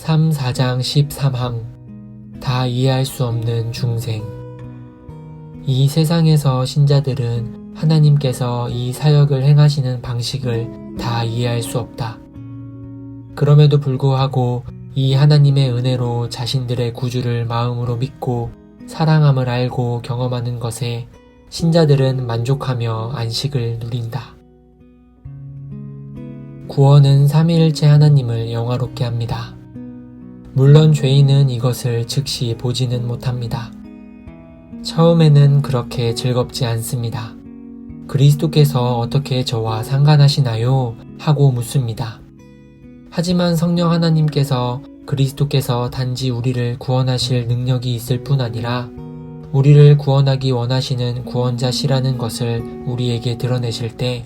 3, 4장 13항 다 이해할 수 없는 중생. 이 세상에서 신자들은 하나님께서 이 사역을 행하시는 방식을 다 이해할 수 없다. 그럼에도 불구하고 이 하나님의 은혜로 자신들의 구주를 마음으로 믿고 사랑함을 알고 경험하는 것에 신자들은 만족하며 안식을 누린다. 구원은 삼위일체 하나님을 영화롭게 합니다. 물론 죄인은 이것을 즉시 보지는 못합니다. 처음에는 그렇게 즐겁지 않습니다. 그리스도께서 어떻게 저와 상관하시나요? 하고 묻습니다. 하지만 성령 하나님께서 그리스도께서 단지 우리를 구원하실 능력이 있을 뿐 아니라 우리를 구원하기 원하시는 구원자시라는 것을 우리에게 드러내실 때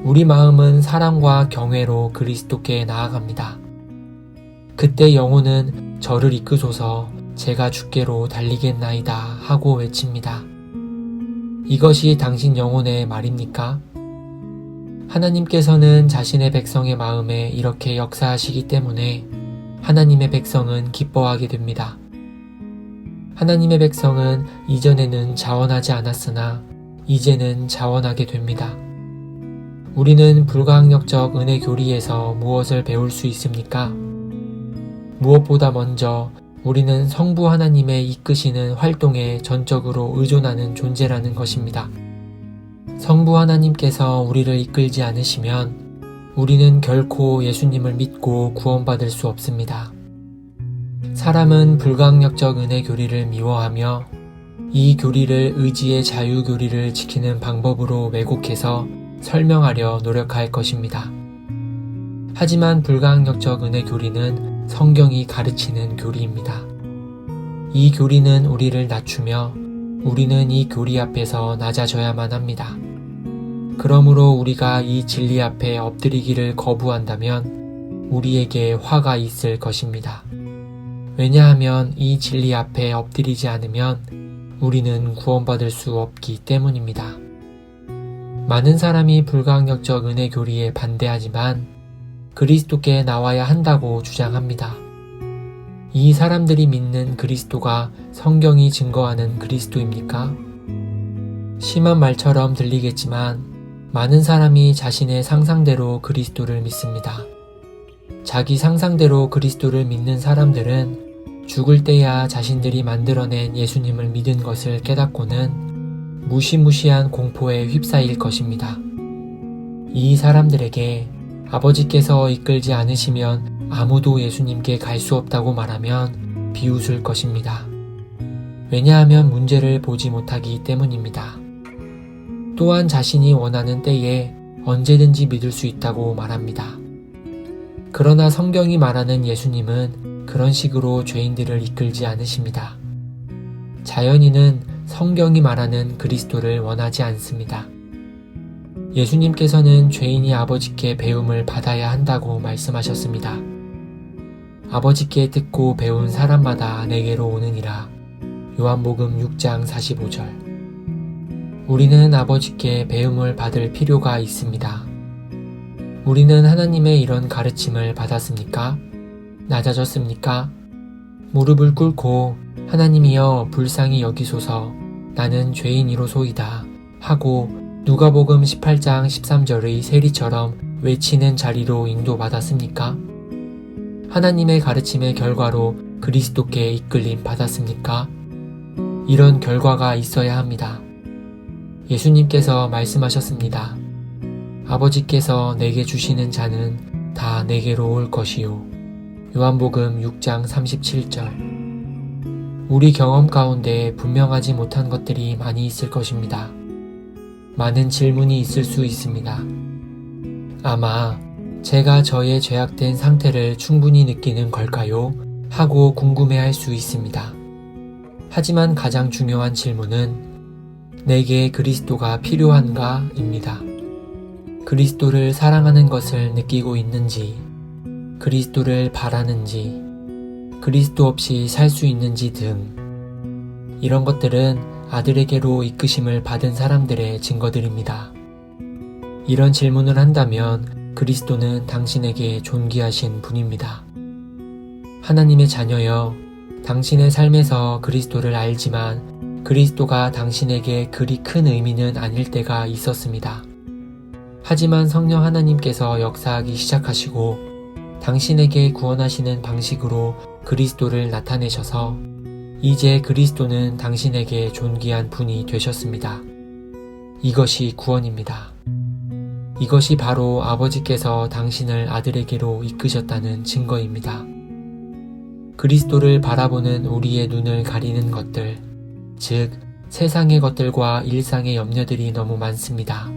우리 마음은 사랑과 경외로 그리스도께 나아갑니다. 그때 영혼은 저를 이끄소서 제가 주께로 달리겠나이다 하고 외칩니다. 이것이 당신 영혼의 말입니까? 하나님께서는 자신의 백성의 마음에 이렇게 역사하시기 때문에 하나님의 백성은 기뻐하게 됩니다. 하나님의 백성은 이전에는 자원하지 않았으나 이제는 자원하게 됩니다. 우리는 불가항력적 은혜 교리에서 무엇을 배울 수 있습니까? 무엇보다 먼저 우리는 성부 하나님의 이끄시는 활동에 전적으로 의존하는 존재라는 것입니다. 성부 하나님께서 우리를 이끌지 않으시면 우리는 결코 예수님을 믿고 구원받을 수 없습니다. 사람은 불가항력적 은혜 교리를 미워하며 이 교리를 의지의 자유 교리를 지키는 방법으로 왜곡해서 설명하려 노력할 것입니다. 하지만 불가항력적 은혜 교리는 성경이 가르치는 교리입니다. 이 교리는 우리를 낮추며 우리는 이 교리 앞에서 낮아져야만 합니다. 그러므로 우리가 이 진리 앞에 엎드리기를 거부한다면 우리에게 화가 있을 것입니다. 왜냐하면 이 진리 앞에 엎드리지 않으면 우리는 구원받을 수 없기 때문입니다. 많은 사람이 불가항력적 은혜 교리에 반대하지만 그리스도께 나와야 한다고 주장합니다. 이 사람들이 믿는 그리스도가 성경이 증거하는 그리스도입니까? 심한 말처럼 들리겠지만 많은 사람이 자신의 상상대로 그리스도를 믿습니다. 자기 상상대로 그리스도를 믿는 사람들은 죽을 때야 자신들이 만들어낸 예수님을 믿은 것을 깨닫고는 무시무시한 공포에 휩싸일 것입니다. 이 사람들에게 아버지께서 이끌지 않으시면 아무도 예수님께 갈 수 없다고 말하면 비웃을 것입니다. 왜냐하면 문제를 보지 못하기 때문입니다. 또한 자신이 원하는 때에 언제든지 믿을 수 있다고 말합니다. 그러나 성경이 말하는 예수님은 그런 식으로 죄인들을 이끌지 않으십니다. 자연인은 성경이 말하는 그리스도를 원하지 않습니다. 예수님께서는 죄인이 아버지께 배움을 받아야 한다고 말씀하셨습니다. 아버지께 듣고 배운 사람마다 내게로 오느니라. 요한복음 6장 45절. 우리는 아버지께 배움을 받을 필요가 있습니다. 우리는 하나님의 이런 가르침을 받았습니까? 낮아졌습니까? 무릎을 꿇고 하나님이여 불쌍히 여기소서 나는 죄인이로소이다 하고 누가복음 18장 13절의 세리처럼 외치는 자리로 인도받았습니까? 하나님의 가르침의 결과로 그리스도께 이끌림 받았습니까? 이런 결과가 있어야 합니다. 예수님께서 말씀하셨습니다. 아버지께서 내게 주시는 자는 다 내게로 올 것이요. 요한복음 6장 37절. 우리 경험 가운데 분명하지 못한 것들이 많이 있을 것입니다. 많은 질문이 있을 수 있습니다. 아마 제가 저의 죄악된 상태를 충분히 느끼는 걸까요? 하고 궁금해할 수 있습니다. 하지만 가장 중요한 질문은 내게 그리스도가 필요한가입니다. 그리스도를 사랑하는 것을 느끼고 있는지, 그리스도를 바라는지, 그리스도 없이 살 수 있는지 등 이런 것들은 아들에게로 이끄심을 받은 사람들의 증거들입니다. 이런 질문을 한다면 그리스도는 당신에게 존귀하신 분입니다. 하나님의 자녀여, 당신의 삶에서 그리스도를 알지만 그리스도가 당신에게 그리 큰 의미는 아닐 때가 있었습니다. 하지만 성령 하나님께서 역사하기 시작하시고 당신에게 구원하시는 방식으로 그리스도를 나타내셔서 이제 그리스도는 당신에게 존귀한 분이 되셨습니다. 이것이 구원입니다. 이것이 바로 아버지께서 당신을 아들에게로 이끄셨다는 증거입니다. 그리스도를 바라보는 우리의 눈을 가리는 것들, 즉 세상의 것들과 일상의 염려들이 너무 많습니다.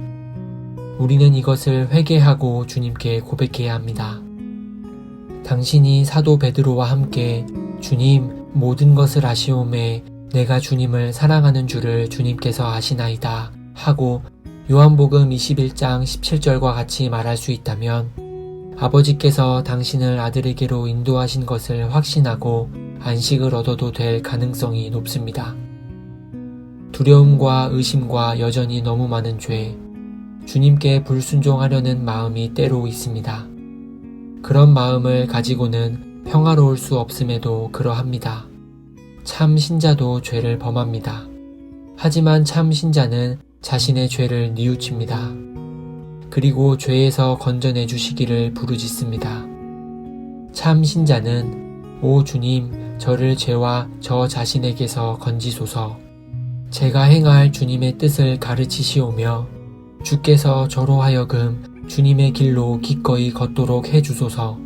우리는 이것을 회개하고 주님께 고백해야 합니다. 당신이 사도 베드로와 함께 주님, 모든 것을 아시오매 내가 주님을 사랑하는 줄을 주님께서 아시나이다 하고 요한복음 21장 17절과 같이 말할 수 있다면 아버지께서 당신을 아들에게로 인도하신 것을 확신하고 안식을 얻어도 될 가능성이 높습니다. 두려움과 의심과 여전히 너무 많은 죄, 주님께 불순종하려는 마음이 때로 있습니다. 그런 마음을 가지고는 평화로울 수 없음에도 그러합니다. 참 신자도 죄를 범합니다. 하지만 참 신자는 자신의 죄를 뉘우칩니다. 그리고 죄에서 건져내 주시기를 부르짖습니다. 참 신자는 오 주님, 저를 죄와 저 자신에게서 건지소서. 제가 행할 주님의 뜻을 가르치시오며 주께서 저로 하여금 주님의 길로 기꺼이 걷도록 해주소서.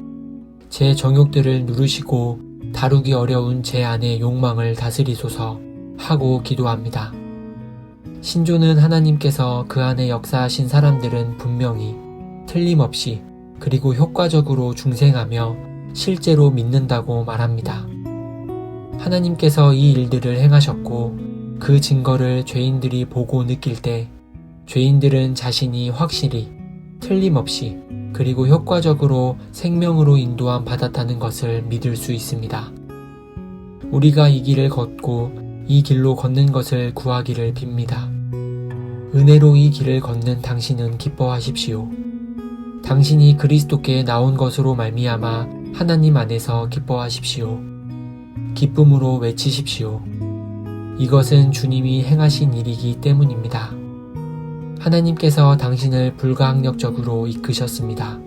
제 정욕들을 누르시고 다루기 어려운 제 안의 욕망을 다스리소서 하고 기도합니다. 신조는 하나님께서 그 안에 역사하신 사람들은 분명히 틀림없이 그리고 효과적으로 중생하며 실제로 믿는다고 말합니다. 하나님께서 이 일들을 행하셨고 그 증거를 죄인들이 보고 느낄 때 죄인들은 자신이 확실히 틀림없이 그리고 효과적으로 생명으로 인도함 받았다는 것을 믿을 수 있습니다. 우리가 이 길을 걷고 이 길로 걷는 것을 구하기를 빕니다. 은혜로 이 길을 걷는 당신은 기뻐하십시오. 당신이 그리스도께 나온 것으로 말미암아 하나님 안에서 기뻐하십시오. 기쁨으로 외치십시오. 이것은 주님이 행하신 일이기 때문입니다. 하나님께서 당신을 불가항력적으로 이끄셨습니다.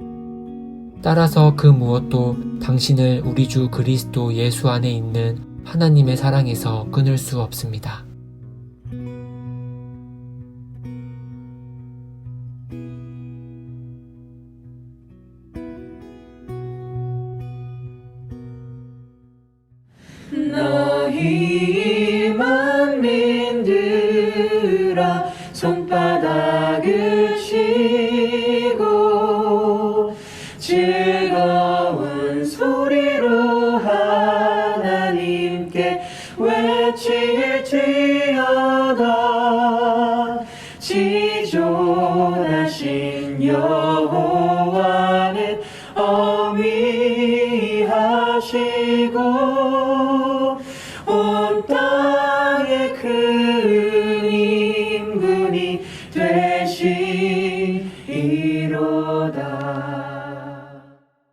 따라서 그 무엇도 당신을 우리 주 그리스도 예수 안에 있는 하나님의 사랑에서 끊을 수 없습니다. 너희 만민들아 손바닥을 치고 즐거운 소리로 하나님께 외칠지어다. 지존하신 여호와는 어미하시고 온 땅에 큰 임금이 되시리로다.